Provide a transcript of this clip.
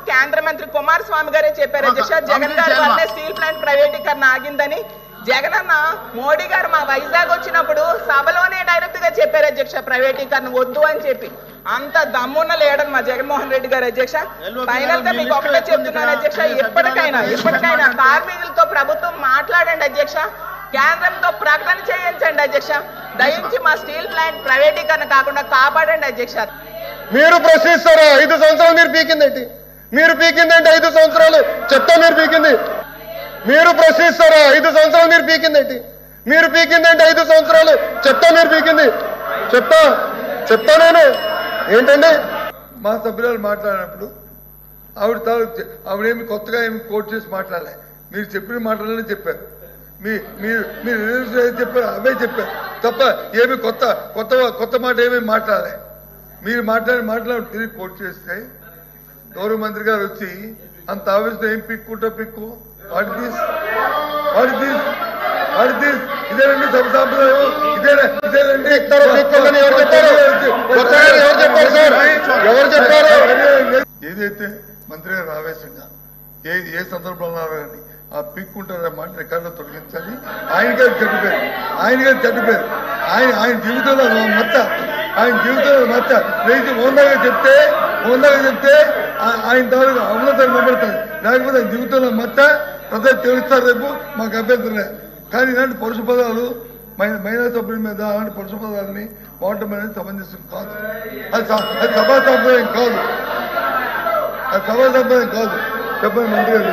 కేంద్ర మంత్రి కుమారస్వామి గారే చెప్పారు అధ్యక్ష, జగన్ గారి వల్లే స్టీల్ ప్లాంట్ ప్రైవేటీకరణ ఆగిందని. జగన్ అన్న మోడీ గారు మా వైజాగ్ వచ్చినప్పుడు సభలోనే డైరెక్ట్ గా చెప్పారు అధ్యక్ష, ప్రైవేటీకరణ వద్దు అని చెప్పి. అంత దమ్మున్న లేడని మా జగన్మోహన్ రెడ్డి గారు అధ్యక్ష. ఫైనల్ గా మీకు ఒకటే చెప్తున్నాను అధ్యక్ష, ఎప్పటికైనా కార్మికులతో ప్రభుత్వం మాట్లాడండి అధ్యక్ష, కేంద్రంతో ప్రకటన చేయించండి అధ్యక్ష. దయించి మా స్టీల్ ప్లాంట్ ప్రైవేటీకరణ కాకుండా కాపాడండి అధ్యక్ష. మీరు ప్రశ్నిస్తారా? 5 సంవత్సరాలు మీరు పీకిందేంటి? 5 సంవత్సరాలు చెత్త మీరు పీకింది. మీరు ప్రశ్నిస్తారా? 5 సంవత్సరాలు మీరు పీకిందేంటి? 5 సంవత్సరాలు చెత్త మీరు పీకింది. చెత్త నేను ఏంటండి? మా సభ్యురాలు మాట్లాడినప్పుడు ఆవిడేమి కొత్తగా ఏమి కోట్ చేసి మాట్లాడలే. మీరు చెప్పిన మాటలనే చెప్పారు. మీరు చెప్పారు అవే చెప్పారు తప్ప ఏమి కొత్త మాట ఏమీ మాట్లాడలే. మీరు మాట్లాడి తిరిగి కోట్ చేస్తే గౌరవ మంత్రి గారు వచ్చి అంత ఆవేశంతో ఏం పిక్కు ఇదేనండి సభ సాంప్రదాయం, ఇదేనండి ఏదైతే మంత్రి గారు ఆవేశంగా ఏ సందర్భంలో కానీ ఆ పిక్కుంటారనే మాట రికార్డులో తొలగించాలి. ఆయన గారు చెడ్డపేరు ఆయన జీవితంలో మచ్చ లేచి ఓందాగా చెప్తే ఆయన తాలూకు అమలతను నిలబడతారు. లేకపోతే ఆయన జీవితంలో మచ్చ ప్రజలు తెలుస్తారు. రేపు మాకు అభ్యంతరం లేదు. కానీ ఇలాంటి పరుష పదాలు మహిళా సభ్యుల మీద అలాంటి పరుష పదాలని వాడటం అనేది సమంజసం కాదు. అది సభా సంప్రదాయం కాదు. చెప్పండి మంత్రి గారు.